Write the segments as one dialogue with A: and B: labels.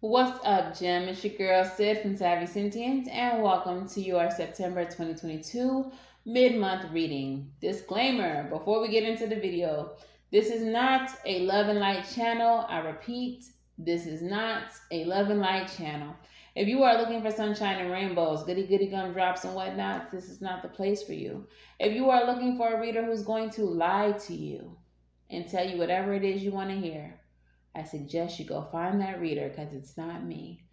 A: What's up, Jim? It's your girl Sid from Savy, Sentient, and welcome to your September 2022 mid-month reading. Disclaimer, before we get into the video, this is not a love and light channel. I repeat, this is not a love and light channel. If you are looking for sunshine and rainbows, goody gumdrops and whatnot, this is not the place for you. If you are looking for a reader who's going to lie to you and tell you whatever it is you want to hear, I suggest you go find that reader because it's not me.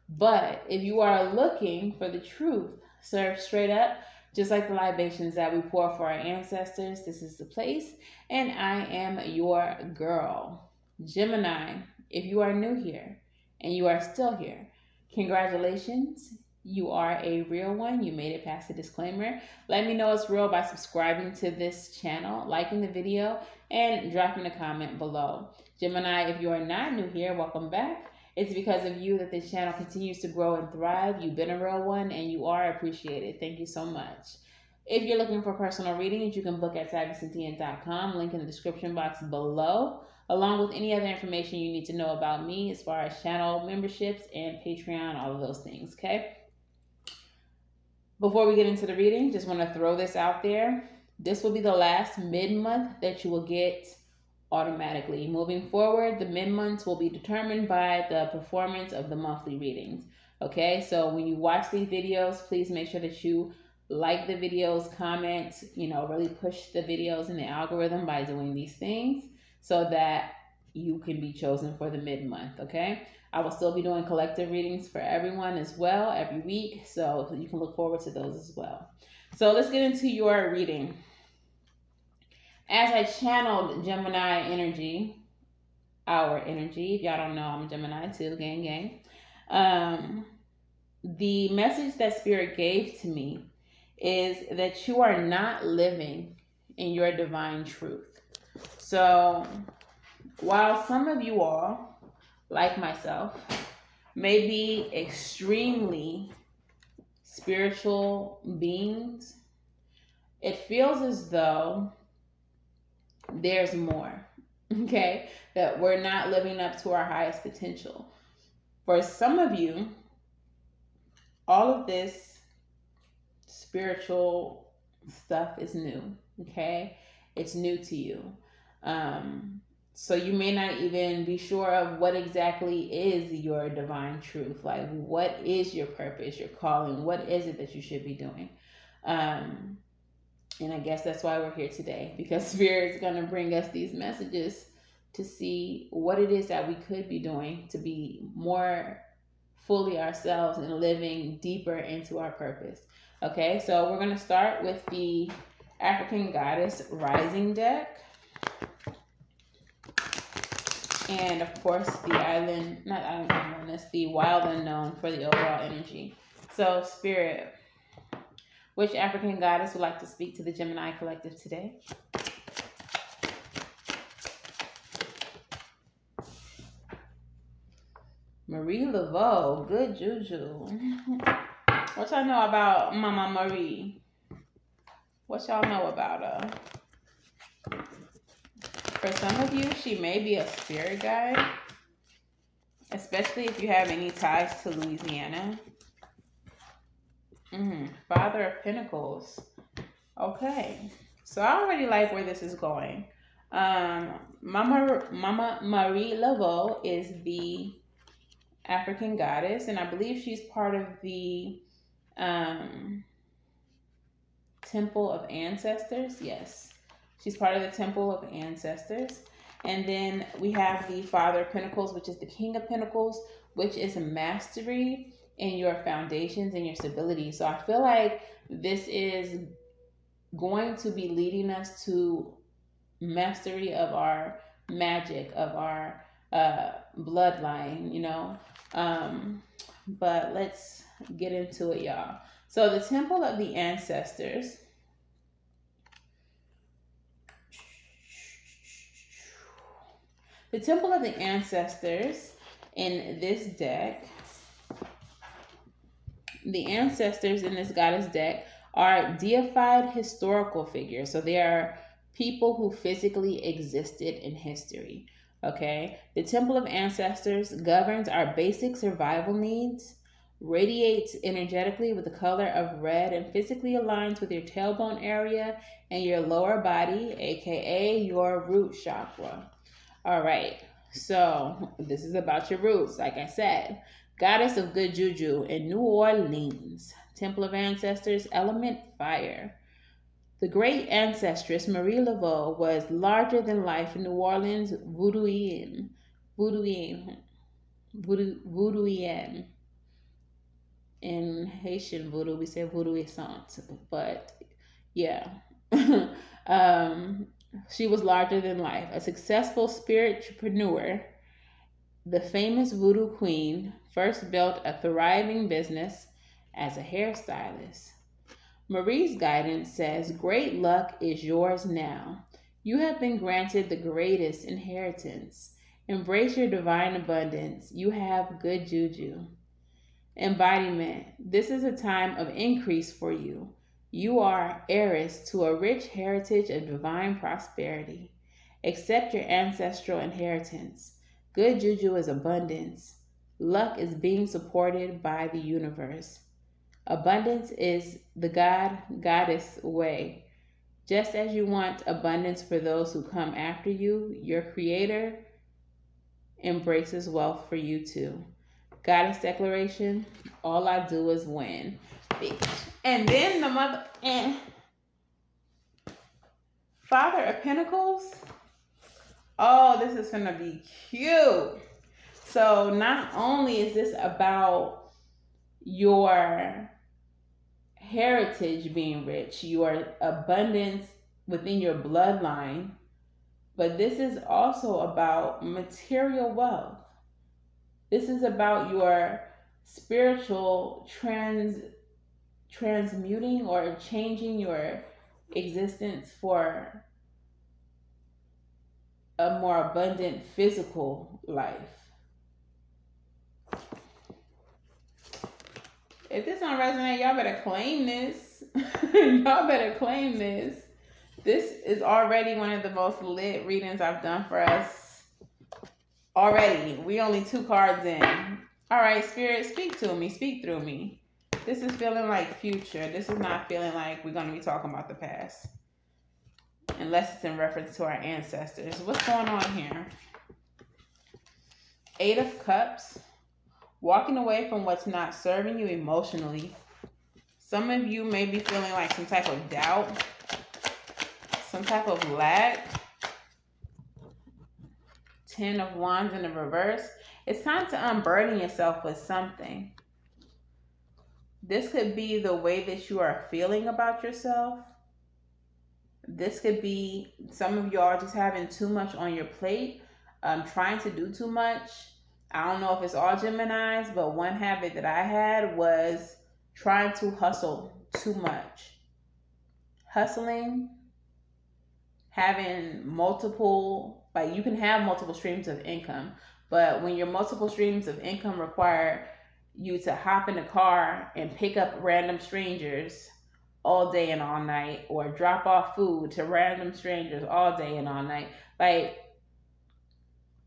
A: But if you are looking for the truth served straight up, just like the libations that we pour for our ancestors, this is the place. And I am your girl, Gemini. If you are new here and you are still here, congratulations. You are a real one. You made it past the disclaimer. Let me know it's real by subscribing to this channel, liking the video, and dropping a comment below. Gemini, if you are not new here, welcome back. It's because of you that this channel continues to grow and thrive. You've been a real one and you are appreciated. Thank you so much. If you're looking for personal readings, you can book at savyreadings.com, link in the description box below, along with any other information you need to know about me as far as channel memberships and Patreon, all of those things, okay? Before we get into the reading, just want to throw this out there. This will be the last mid-month that you will get automatically. Moving forward, the mid-months will be determined by the performance of the monthly readings. Okay, so when you watch these videos, please make sure that you like the videos, comment, really push the videos in the algorithm by doing these things so that you can be chosen for the mid-month, okay? I will still be doing collective readings for everyone as well every week, so you can look forward to those as well. So let's get into your reading. As I channeled Gemini energy, our energy, if y'all don't know, I'm a Gemini too, gang. The message that Spirit gave to me is that you are not living in your divine truth. So while some of you all, like myself, may be extremely spiritual beings, it feels as though there's more, okay? That we're not living up to our highest potential. For some of you, all of this spiritual stuff is new, okay? It's new to you. So you may not even be sure of what exactly is your divine truth. Like, what is your purpose, your calling? What is it that you should be doing? And I guess that's why we're here today, because Spirit is going to bring us these messages to see what it is that we could be doing to be more fully ourselves and living deeper into our purpose. Okay, so we're going to start with the African Goddess Rising deck. And of course, the Wild Unknown for the overall energy. So, Spirit, which African goddess would like to speak to the Gemini collective today? Marie Laveau, good Juju. What y'all know about Mama Marie? What y'all know about her? For some of you, she may be a spirit guide, especially if you have any ties to Louisiana. Father of Pentacles. Okay, so I already like where this is going. Mama Marie Laveau is the African goddess, and I believe she's part of the Temple of Ancestors. Yes, she's part of the Temple of Ancestors. And then we have the Father of Pentacles, which is the King of Pentacles, which is mastery in your foundations and your stability. So I feel like this is going to be leading us to mastery of our magic, of our bloodline, but let's get into it, y'all. So the Temple of the Ancestors. The Temple of the Ancestors in this deck, the ancestors in this goddess deck are deified historical figures. So they are people who physically existed in history. Okay. The Temple of Ancestors governs our basic survival needs, radiates energetically with the color of red, and physically aligns with your tailbone area and your lower body, aka your root chakra. All right. So, this is about your roots, like I said. Goddess of good juju in New Orleans. Temple of Ancestors, element fire. The great ancestress Marie Laveau was larger than life in New Orleans voodooienne. In Haitian voodoo, we say voodooissant, but yeah. um, she was larger than life. A successful spiritpreneur, the famous voodoo queen first built a thriving business as a hairstylist. Marie's guidance says, great luck is yours now. You have been granted the greatest inheritance. Embrace your divine abundance. You have good juju. Embodiment. This is a time of increase for you. You are heiress to a rich heritage of divine prosperity. Accept your ancestral inheritance. Good juju is abundance. Luck is being supported by the universe. Abundance is the goddess way. Just as you want abundance for those who come after you, your creator embraces wealth for you too. Goddess declaration, all I do is win. And then the mother and Father of Pentacles. Oh, this is gonna be cute. So not only is this about your heritage being rich, your abundance within your bloodline, but this is also about material wealth. This is about your spiritual transmuting or changing your existence for a more abundant physical life. If this don't resonate, y'all better claim this. Y'all better claim this. This is already one of the most lit readings I've done for us. Already. We only 2 cards in. All right, Spirit, speak to me. Speak through me. This is feeling like future. This is not feeling like we're going to be talking about the past. Unless it's in reference to our ancestors. What's going on here? 8 of Cups. Walking away from what's not serving you emotionally. Some of you may be feeling like some type of doubt, some type of lack. 10 of Wands in the reverse. It's time to unburden yourself with something. This could be the way that you are feeling about yourself. This could be some of y'all just having too much on your plate, trying to do too much. I don't know if it's all Geminis, but one habit that I had was trying to hustle too much. Hustling, having multiple, like you can have multiple streams of income, but when your multiple streams of income require you to hop in a car and pick up random strangers all day and all night, or drop off food to random strangers all day and all night, like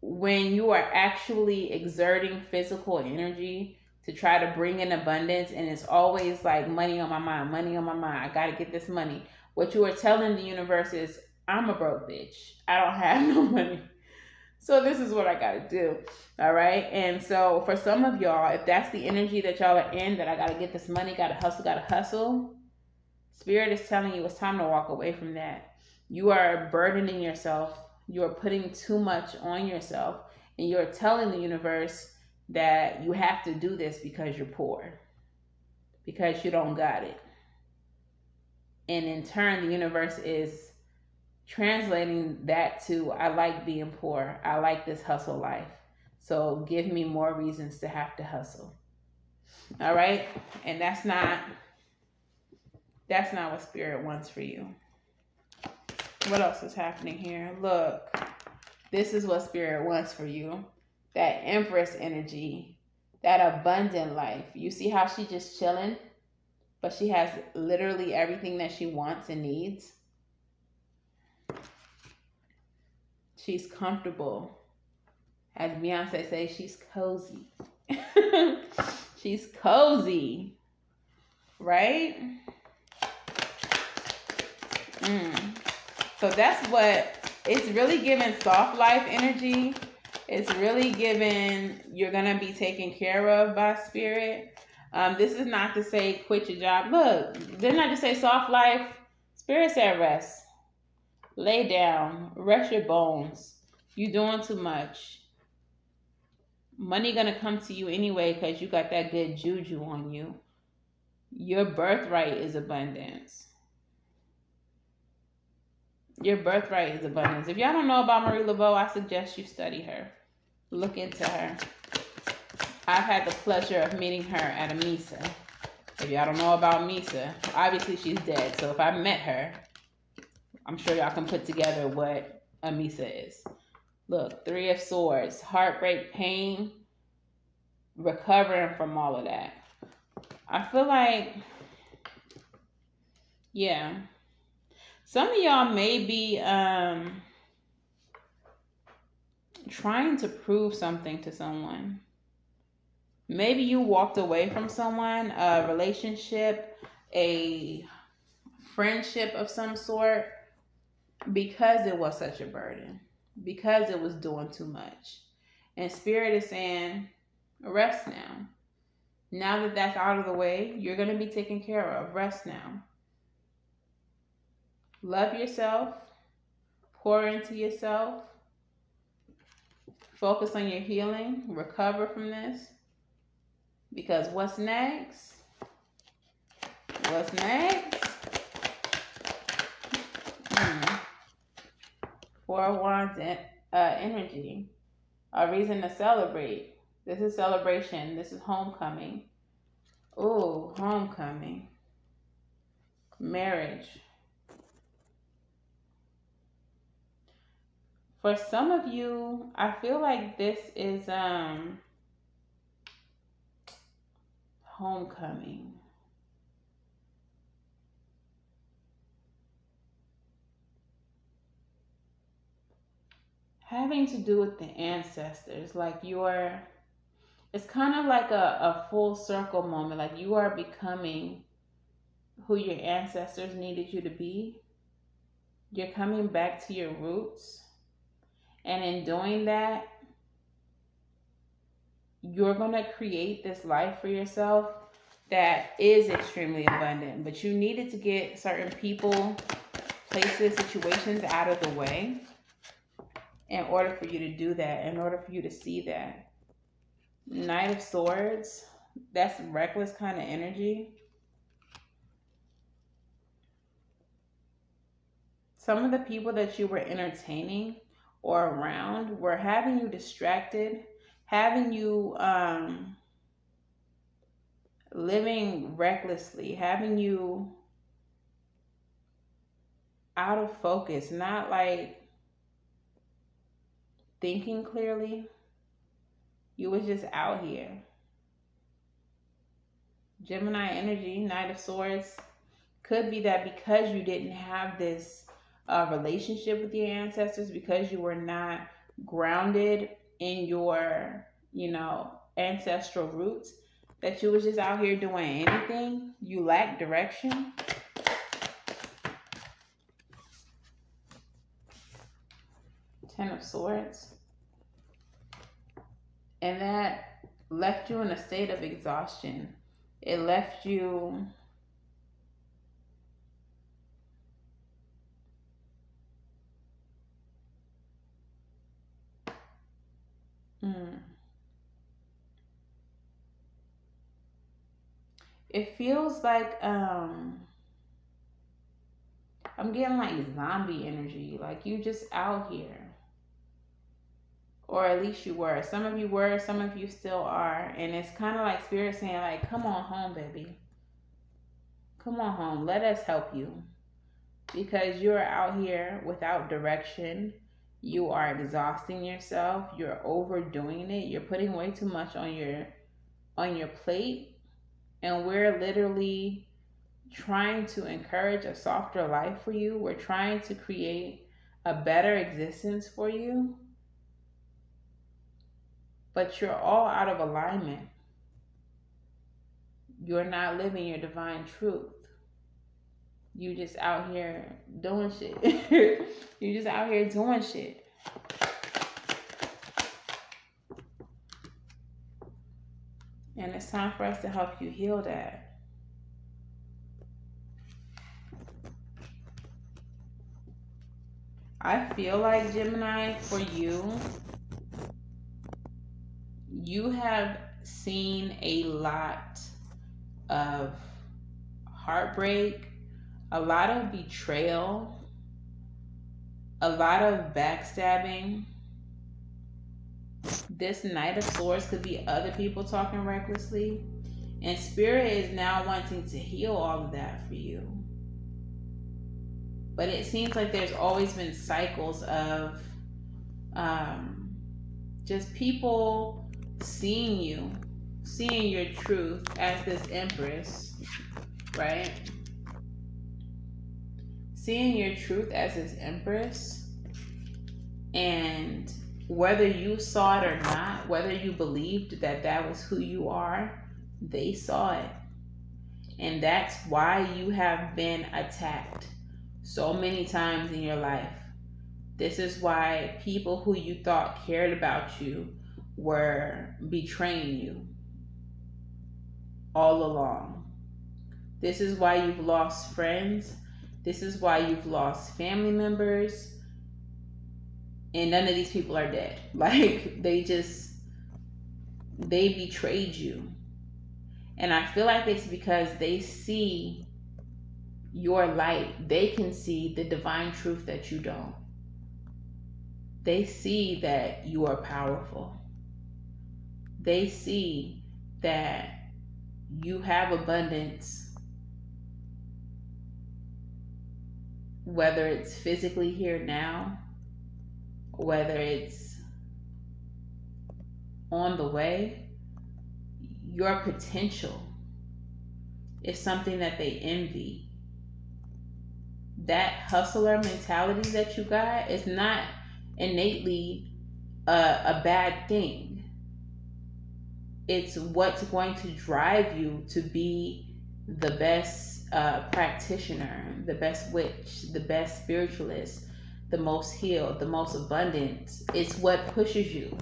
A: when you are actually exerting physical energy to try to bring in abundance, and it's always like money on my mind, I gotta get this money. What you are telling the universe is, I'm a broke bitch. I don't have no money. So this is what I gotta do. All right. And so for some of y'all, if that's the energy that y'all are in, that I gotta get this money, gotta hustle. Spirit is telling you it's time to walk away from that. You are burdening yourself. You are putting too much on yourself, and you're telling the universe that you have to do this because you're poor, because you don't got it. And in turn, the universe is translating that to, I like being poor. I like this hustle life. So give me more reasons to have to hustle. All right. And that's not what Spirit wants for you. What else is happening here? Look, this is what Spirit wants for you. That Empress energy, that abundant life. You see how she just chilling, but she has literally everything that she wants and needs. She's comfortable. As Beyonce says, she's cozy. She's cozy, right? So that's what it's really giving. Soft life energy. It's really giving you're gonna be taken care of by spirit. This is not to say quit your job. Look, they're not to say soft life. Spirit said rest. Lay down. Rest your bones. You doing too much. Money gonna come to you anyway because you got that good juju on you. Your birthright is abundance. Your birthright is abundance. If y'all don't know about Marie Laveau, I suggest you study her. Look into her. I've had the pleasure of meeting her at a Misa. If y'all don't know about Misa, obviously she's dead. So if I met her, I'm sure y'all can put together what a Misa is. Look, 3 of Swords, heartbreak, pain, recovering from all of that. I feel like, yeah, some of y'all may be trying to prove something to someone. Maybe you walked away from someone, a relationship, a friendship of some sort, because it was such a burden, because it was doing too much. And Spirit is saying, rest now. Now that that's out of the way, you're going to be taken care of. Rest now. Love yourself. Pour into yourself. Focus on your healing. Recover from this. Because what's next? What's next? 4 of Wands energy. A reason to celebrate. This is celebration. This is homecoming. Oh, homecoming. Marriage. For some of you, I feel like this is homecoming. Having to do with the ancestors. Like it's kind of like a full circle moment. Like you are becoming who your ancestors needed you to be. You're coming back to your roots. And in doing that, you're going to create this life for yourself that is extremely abundant. But you needed to get certain people, places, situations out of the way in order for you to do that, in order for you to see that. Knight of Swords, that's reckless kind of energy. Some of the people that you were entertaining or around were having you distracted, having you living recklessly, having you out of focus, not like thinking clearly. You was just out here. Gemini energy, Knight of Swords, could be that because you didn't have this relationship with your ancestors, because you were not grounded in your, ancestral roots, that you was just out here doing anything. You lack direction. Ten of Swords. And that left you in a state of exhaustion. It left you it feels like I'm getting like zombie energy, like you just out here. Or at least you were. Some of you were, some of you still are. And it's kind of like Spirit saying, like, come on home, baby. Come on home. Let us help you. Because you're out here without direction. You are exhausting yourself. You're overdoing it. You're putting way too much on your plate. And we're literally trying to encourage a softer life for you. We're trying to create a better existence for you. but you're all out of alignment. You're not living your divine truth. You just out here doing shit. You just out here doing shit. And it's time for us to help you heal that. I feel like, Gemini, for you, you have seen a lot of heartbreak, a lot of betrayal, a lot of backstabbing. This Knight of Swords could be other people talking recklessly. And Spirit is now wanting to heal all of that for you. But it seems like there's always been cycles of just people seeing you, seeing your truth as this Empress, right? Seeing your truth as this Empress, and whether you saw it or not, whether you believed that that was who you are, they saw it. And that's why you have been attacked so many times in your life. This is why people who you thought cared about you were betraying you all along. This is why you've lost friends. This is why you've lost family members. And none of these people are dead. Like, they betrayed you. And I feel like it's because they see your light. They can see the divine truth that you don't. They see that you are powerful. They see that you have abundance, whether it's physically here now, whether it's on the way. Your potential is something that they envy. That hustler mentality that you got is not innately a bad thing. It's what's going to drive you to be the best practitioner, the best witch, the best spiritualist, the most healed, the most abundant. It's what pushes you.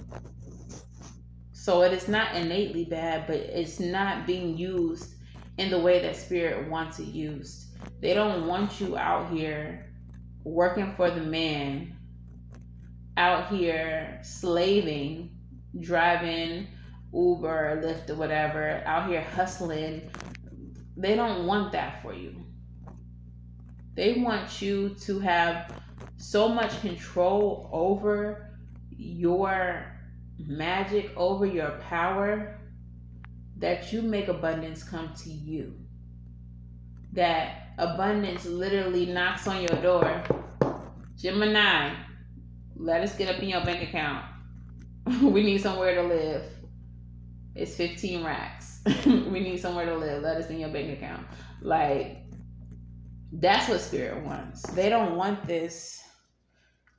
A: So it is not innately bad, but it's not being used in the way that Spirit wants it used. They don't want you out here working for the man, out here slaving, driving Uber, Lyft, or whatever, out here hustling. They don't want that for you. They want you to have so much control over your magic, over your power, that you make abundance come to you. That abundance literally knocks on your door. Gemini, let us get up in your bank account. We need somewhere to live. It's 15 racks. We need somewhere to live. Let us in your bank account. Like, that's what Spirit wants. They don't want this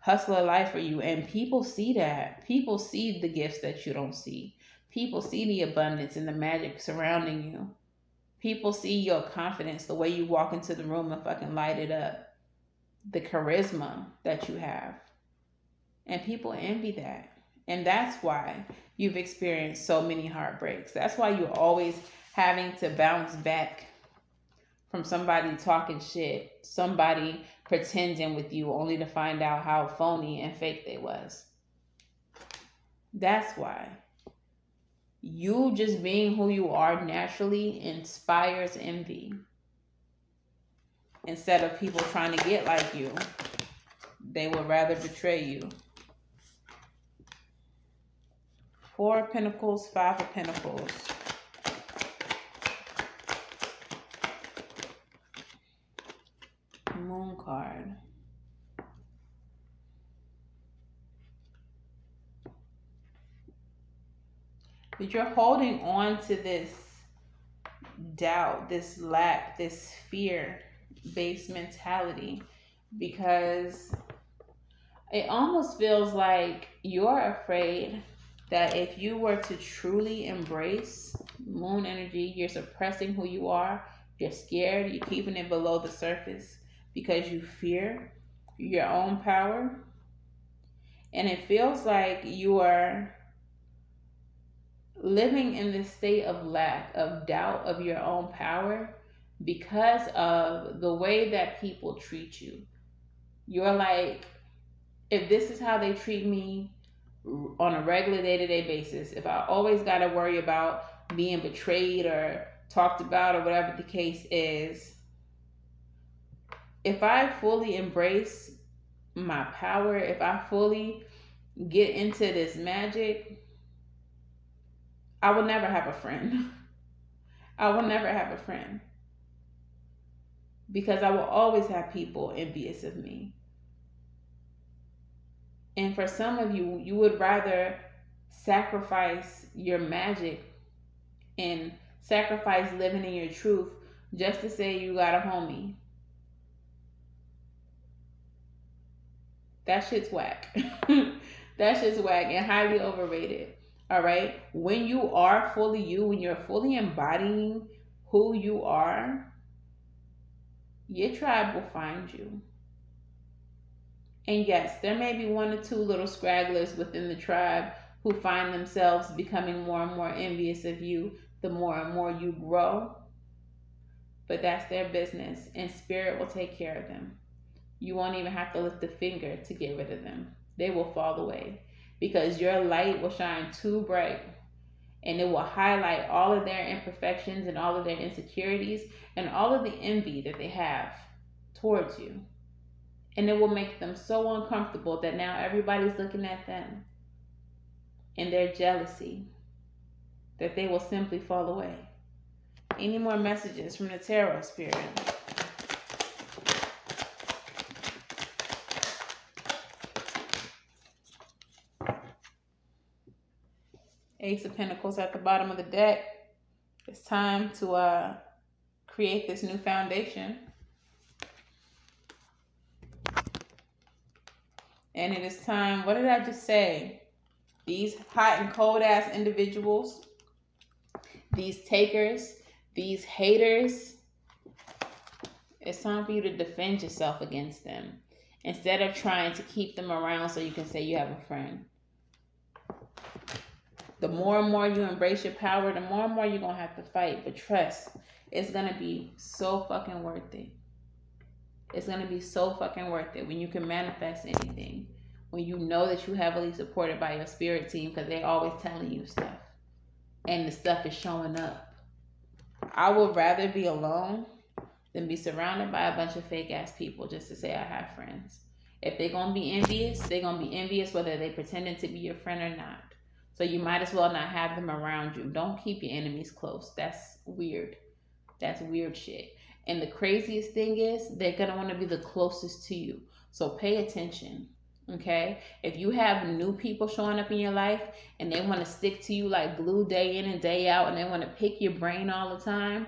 A: hustler life for you. And people see that. People see the gifts that you don't see. People see the abundance and the magic surrounding you. People see your confidence, the way you walk into the room and fucking light it up. The charisma that you have. And people envy that. And that's why you've experienced so many heartbreaks. That's why you're always having to bounce back from somebody talking shit, somebody pretending with you, only to find out how phony and fake they was. That's why. You just being who you are naturally inspires envy. Instead of people trying to get like you, they would rather betray you. 4 of Pentacles, 5 of Pentacles. Moon card. But you're holding on to this doubt, this lack, this fear-based mentality, because it almost feels like you're afraid that if you were to truly embrace moon energy, you're suppressing who you are, you're scared, you're keeping it below the surface because you fear your own power. And it feels like you are living in this state of lack, of doubt of your own power because of the way that people treat you. You're like, if this is how they treat me on a regular day-to-day basis, if I always got to worry about being betrayed or talked about or whatever the case is, if I fully embrace my power, if I fully get into this magic, I will never have a friend. I will never have a friend because I will always have people envious of me. And for some of you, you would rather sacrifice your magic and sacrifice living in your truth just to say you got a homie. That shit's whack. That shit's whack and highly overrated. All right? When you are fully you, when you're fully embodying who you are, your tribe will find you. And yes, there may be one or two little scragglers within the tribe who find themselves becoming more and more envious of you the more and more you grow. But that's their business, and spirit will take care of them. You won't even have to lift a finger to get rid of them. They will fall away because your light will shine too bright, and it will highlight all of their imperfections and all of their insecurities and all of the envy that they have towards you. And it will make them so uncomfortable that now everybody's looking at them and their jealousy that they will simply fall away. Any more messages from the tarot spirit? Ace of Pentacles at the bottom of the deck. It's time to create this new foundation. And it is time, what did I just say? These hot and cold ass individuals, these takers, these haters, it's time for you to defend yourself against them instead of trying to keep them around so you can say you have a friend. The more and more you embrace your power, the more and more you're going to have to fight. But trust, it's going to be so fucking worth it. It's going to be so fucking worth it when you can manifest anything. When you know that you're heavily supported by your spirit team because they're always telling you stuff. And the stuff is showing up. I would rather be alone than be surrounded by a bunch of fake ass people just to say I have friends. If they're going to be envious, they're going to be envious whether they pretending to be your friend or not. So you might as well not have them around you. Don't keep your enemies close. That's weird. That's weird shit. And the craziest thing is they're going to want to be the closest to you. So pay attention. Okay? If you have new people showing up in your life and they want to stick to you like glue day in and day out and they want to pick your brain all the time,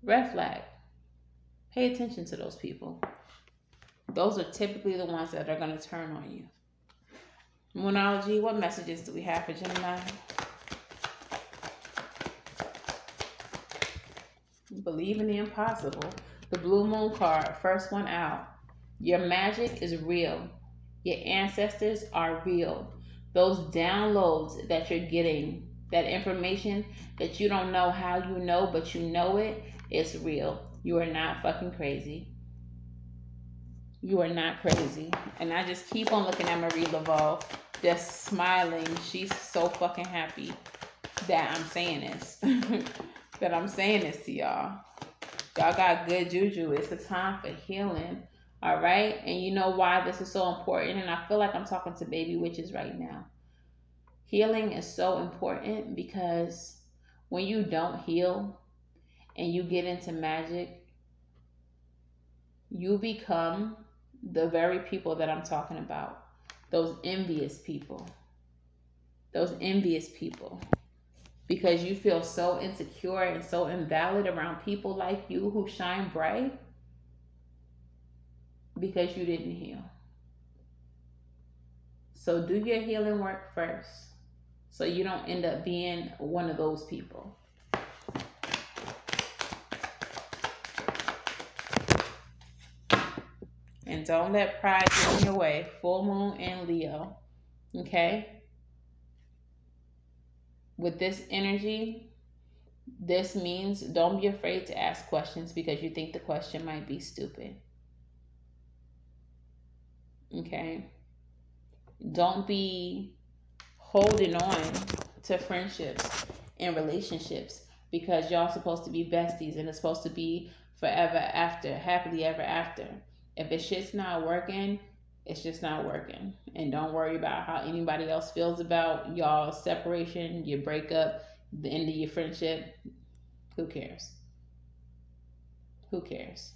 A: red flag. Pay attention to those people. Those are typically the ones that are going to turn on you. Moonology, what messages do we have for Gemini? Believe in the impossible. The blue moon card, first one out. Your magic is real. Your ancestors are real. Those downloads that you're getting, that information that you don't know how you know, but you know it, it's real. You are not fucking crazy. You are not crazy. And I just keep on looking at Marie Laveau, just smiling. She's so fucking happy that I'm saying this. That I'm saying this to y'all. Y'all got good juju. It's a time for healing. All right? And you know why this is so important? And I feel like I'm talking to baby witches right now. Healing is so important because when you don't heal and you get into magic, you become the very people that I'm talking about. Those envious people. Those envious people. Because you feel so insecure and so invalid around people like you who shine bright because you didn't heal. So do your healing work first. so you don't end up being one of those people. And don't let pride get in your way. Full moon and Leo. Okay? With this energy, this means don't be afraid to ask questions because you think the question might be stupid. Okay? Don't be holding on to friendships and relationships because y'all supposed to be besties and it's supposed to be forever after, happily ever after. If it's shit's not working, it's just not working. And don't worry about how anybody else feels about y'all's separation, your breakup, the end of your friendship. Who cares? Who cares?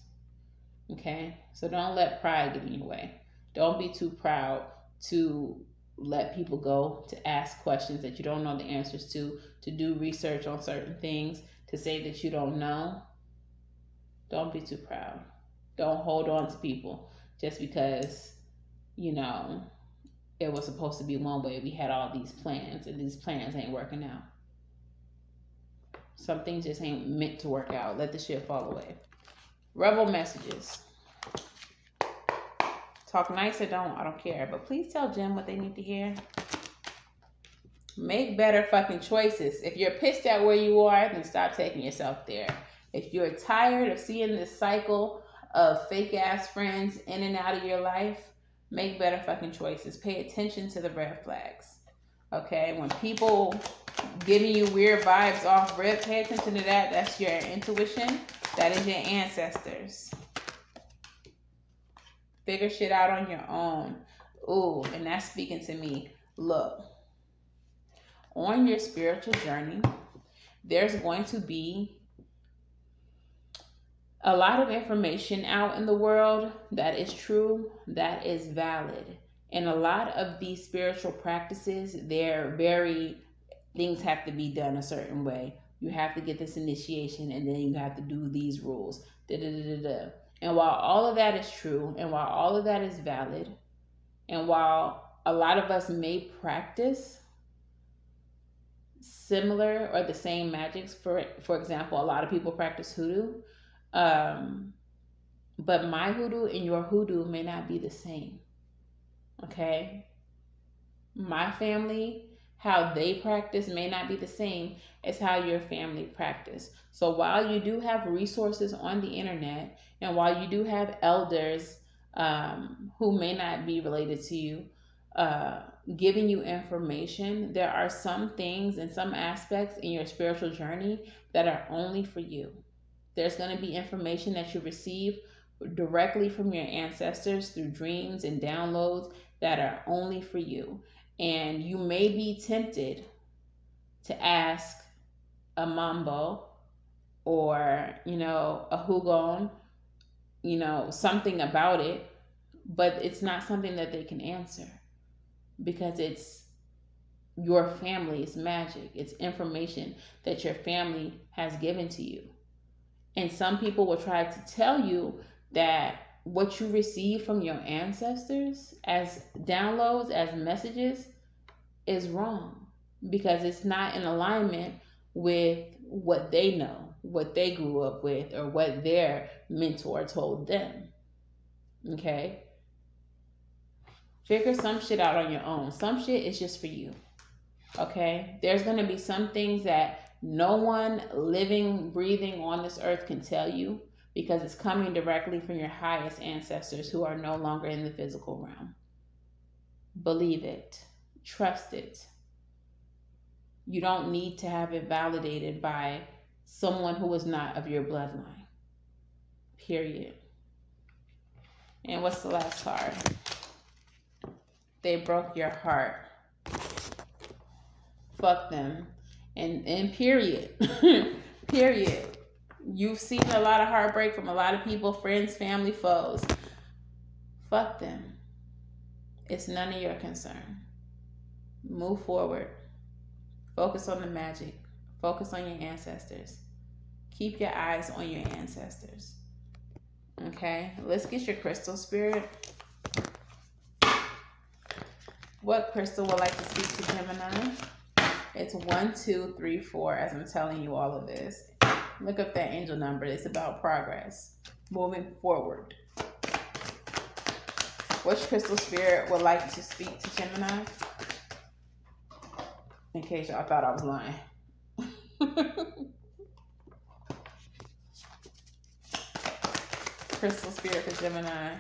A: Okay? So don't let pride get in your way. Don't be too proud to let people go, to ask questions that you don't know the answers to do research on certain things, to say that you don't know. Don't be too proud. Don't hold on to people just because, you know, it was supposed to be one way. We had all these plans and these plans ain't working out. Some things just ain't meant to work out. Let the shit fall away. Rebel messages. Talk nice or don't, I don't care. But please tell Jem what they need to hear. Make better fucking choices. If you're pissed at where you are, then stop taking yourself there. If you're tired of seeing this cycle of fake ass friends in and out of your life, make better fucking choices. Pay attention to the red flags. Okay? When people giving you weird vibes off rip, pay attention to that. That's your intuition. That is your ancestors. Figure shit out on your own. Ooh, and that's speaking to me. Look, on your spiritual journey, there's going to be a lot of information out in the world that is true, that is valid. And a lot of these spiritual practices, things have to be done a certain way. You have to get this initiation and then you have to do these rules. And while all of that is true, and while all of that is valid, and while a lot of us may practice similar or the same magics, for example, a lot of people practice hoodoo, but my hoodoo and your hoodoo may not be the same. Okay? My family, how they practice may not be the same as how your family practice. So while you do have resources on the internet, and while you do have elders who may not be related to you, giving you information, there are some things and some aspects in your spiritual journey that are only for you. There's going to be information that you receive directly from your ancestors through dreams and downloads that are only for you. And you may be tempted to ask a mambo or, a hugon, something about it, but it's not something that they can answer because it's your family's magic. It's information that your family has given to you. And some people will try to tell you that what you receive from your ancestors as downloads, as messages, is wrong because it's not in alignment with what they know, what they grew up with, or what their mentor told them. Okay? Figure some shit out on your own. Some shit is just for you. Okay? There's going to be some things that no one living, breathing on this earth can tell you because it's coming directly from your highest ancestors who are no longer in the physical realm. Believe it. Trust it. You don't need to have it validated by someone who is not of your bloodline. Period. And what's the last card? They broke your heart. Fuck them. And period. Period. You've seen a lot of heartbreak from a lot of people, friends, family, foes. Fuck them. It's none of your concern. Move forward. Focus on the magic. Focus on your ancestors. Keep your eyes on your ancestors. Okay? Let's get your crystal, spirit. What crystal would like to speak to Gemini? It's 1, 2, 3, 4, as I'm telling you all of this. Look up that angel number. It's about progress, moving forward. Which crystal spirit would like to speak to Gemini? In case y'all thought I was lying. Crystal spirit for Gemini.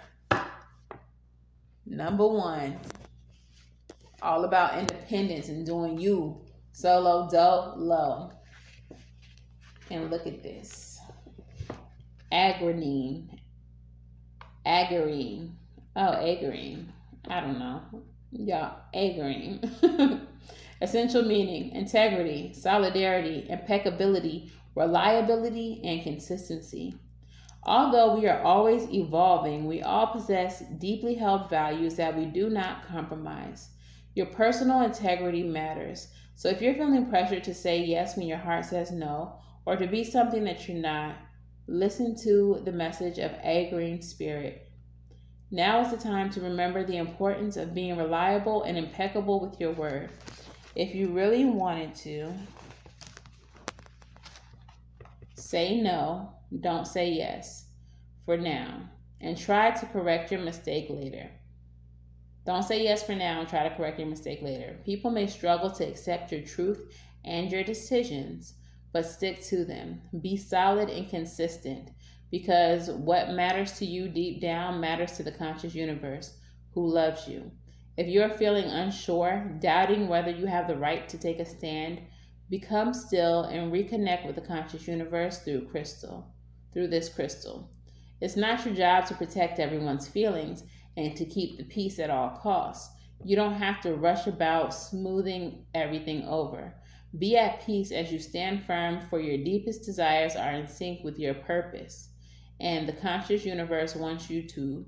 A: Number 1. All about independence and doing you. Solo, dolo. And look at this. Agrine. Oh, agrine. I don't know. Y'all, agrine. Essential meaning: integrity, solidarity, impeccability, reliability, and consistency. Although we are always evolving, we all possess deeply held values that we do not compromise. Your personal integrity matters. So if you're feeling pressured to say yes when your heart says no, or to be something that you're not, listen to the message of Agrine Spirit. Now is the time to remember the importance of being reliable and impeccable with your word. If you really wanted to, say no, don't say yes for now, and try to correct your mistake later. Don't say yes for now and try to correct your mistake later. People may struggle to accept your truth and your decisions, but stick to them. Be solid and consistent, because what matters to you deep down matters to the conscious universe who loves you. If you're feeling unsure, doubting whether you have the right to take a stand, become still and reconnect with the conscious universe through this crystal. It's not your job to protect everyone's feelings and to keep the peace at all costs. You don't have to rush about smoothing everything over. Be at peace as you stand firm, for your deepest desires are in sync with your purpose. And the conscious universe wants you to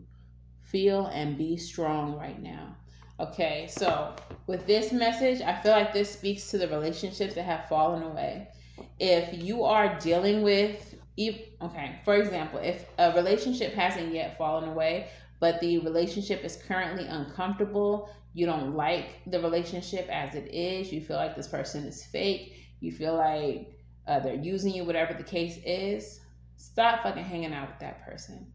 A: feel and be strong right now. Okay, so with this message, I feel like this speaks to the relationships that have fallen away. If you are dealing with, for example, if a relationship hasn't yet fallen away, but the relationship is currently uncomfortable, you don't like the relationship as it is, you feel like this person is fake, you feel like they're using you, whatever the case is, stop fucking hanging out with that person.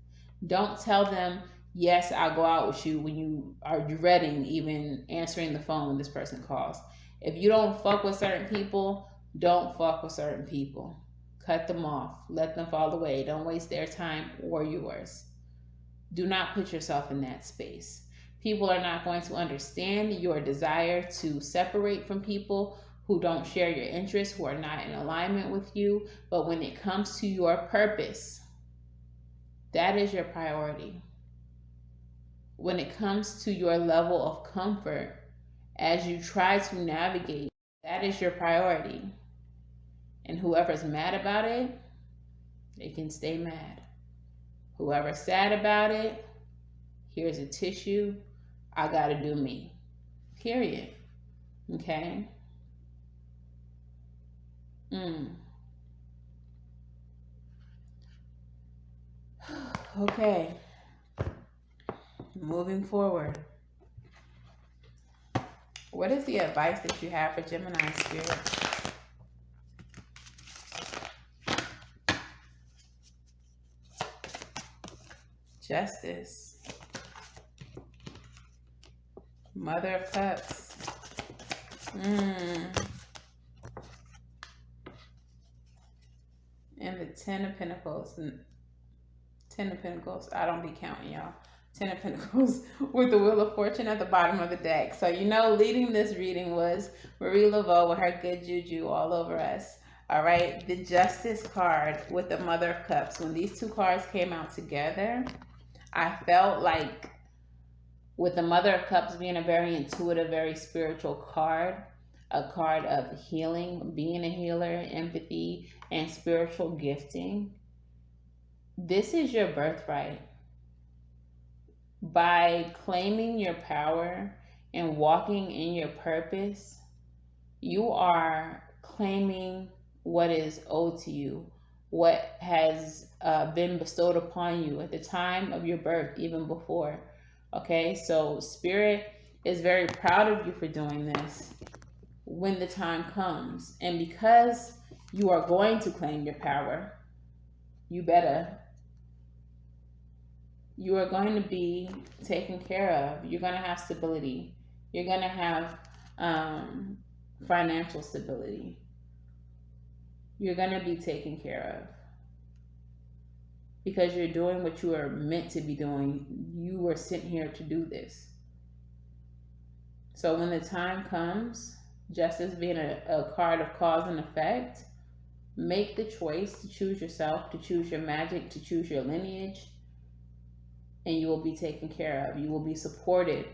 A: Don't tell them, yes, I'll go out with you, when you are dreading even answering the phone when this person calls. If you don't fuck with certain people, don't fuck with certain people. Cut them off. Let them fall away. Don't waste their time or yours. Do not put yourself in that space. People are not going to understand your desire to separate from people who don't share your interests, who are not in alignment with you. But when it comes to your purpose, that is your priority. When it comes to your level of comfort as you try to navigate, that is your priority. And whoever's mad about it, they can stay mad. Whoever's sad about it, here's a tissue. I gotta do me. Period. Okay? Okay. Moving forward. What is the advice that you have for Gemini Spirit? Justice. Mother of Cups. And the Ten of Pentacles. Ten of Pentacles. I don't be counting, y'all. Ten of Pentacles with the Wheel of Fortune at the bottom of the deck. So, leading this reading was Marie Laveau with her good juju all over us. All right. The Justice card with the Mother of Cups. When these two cards came out together, I felt like, with the Mother of Cups being a very intuitive, very spiritual card, a card of healing, being a healer, empathy, and spiritual gifting, this is your birthright. By claiming your power and walking in your purpose, you are claiming what is owed to you, what has been bestowed upon you at the time of your birth, even before. Okay, so Spirit is very proud of you for doing this. when the time comes. And because you are going to claim your power, you are going to be taken care of. You're going to have stability. You're going to have financial stability. You're going to be taken care of because you're doing what you are meant to be doing. You were sent here to do this. So when the time comes, justice being a card of cause and effect, make the choice to choose yourself, to choose your magic, to choose your lineage, and you will be taken care of. You will be supported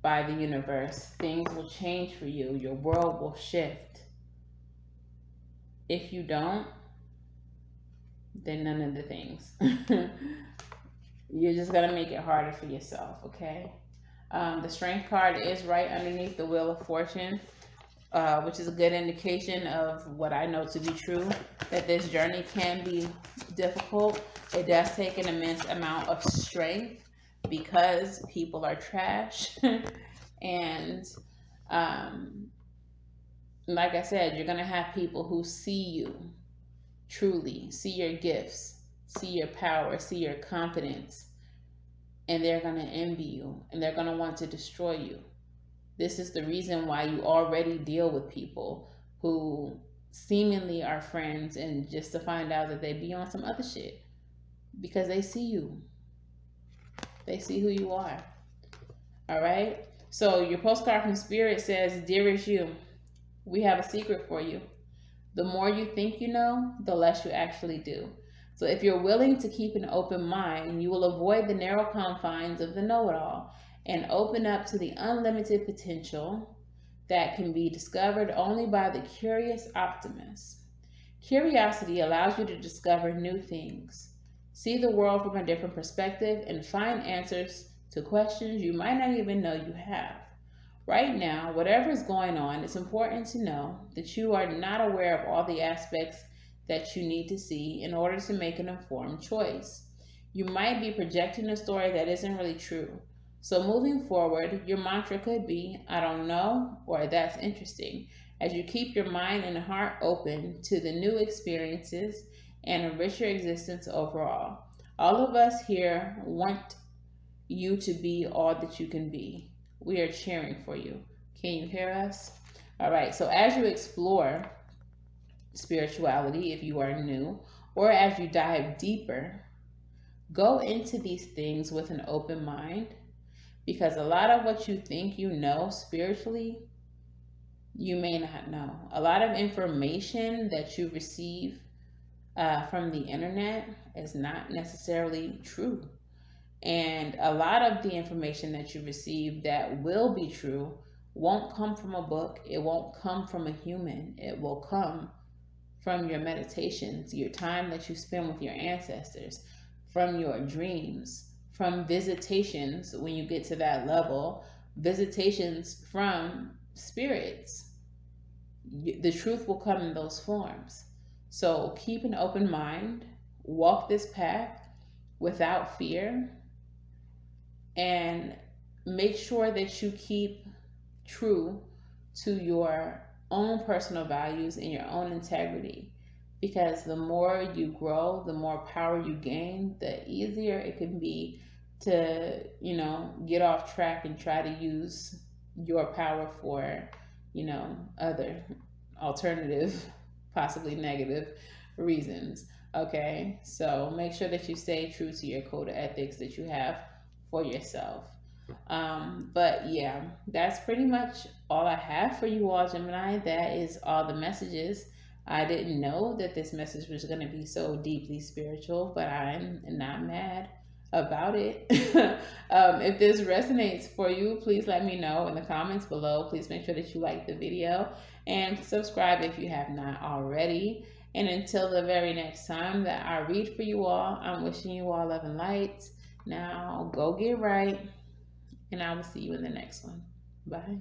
A: by the universe. Things will change for you. Your world will shift. If you don't, then none of the things. You're just going to make it harder for yourself, okay? The Strength card is right underneath the Wheel of Fortune, which is a good indication of what I know to be true, that this journey can be difficult. It does take an immense amount of strength because people are trash. And like I said, you're going to have people who see you, truly see your gifts, see your power, see your confidence, and they're going to envy you and they're going to want to destroy you. This is the reason why you already deal with people who seemingly are friends and just to find out that they be on some other shit, because they see you. They see who you are. All right. So your postcard from Spirit says, "Dearest you, we have a secret for you. The more you think you know, the less you actually do. So if you're willing to keep an open mind, you will avoid the narrow confines of the know-it-all and open up to the unlimited potential that can be discovered only by the curious optimist. Curiosity allows you to discover new things, see the world from a different perspective, and find answers to questions you might not even know you have. Right now, whatever is going on, it's important to know that you are not aware of all the aspects that you need to see in order to make an informed choice. You might be projecting a story that isn't really true. So moving forward, your mantra could be, 'I don't know,' or 'that's interesting,' as you keep your mind and heart open to the new experiences and a richer existence overall. All of us here want you to be all that you can be. We are cheering for you. Can you hear us?" All right. So as you explore spirituality, if you are new, or as you dive deeper, go into these things with an open mind, because a lot of what you think you know spiritually, you may not know. A lot of information that you receive from the internet is not necessarily true. And a lot of the information that you receive that will be true won't come from a book. It won't come from a human. It will come from your meditations, your time that you spend with your ancestors, from your dreams, from visitations when you get to that level, visitations from spirits. The truth will come in those forms. So keep an open mind, walk this path without fear, and make sure that you keep true to your own personal values and your own integrity, because the more you grow, the more power you gain, the easier it can be to, get off track and try to use your power for, other alternative, possibly negative reasons. Okay, so make sure that you stay true to your code of ethics that you have for yourself. But yeah, that's pretty much all I have for you all, Gemini. That is all the messages. I didn't know that this message was going to be so deeply spiritual, but I'm not mad about it. If this resonates for you, please let me know in the comments below. Please make sure that you like the video and subscribe if you have not already. And until the very next time that I read for you all, I'm wishing you all love and light. Now go get right, and I will see you in the next one. Bye.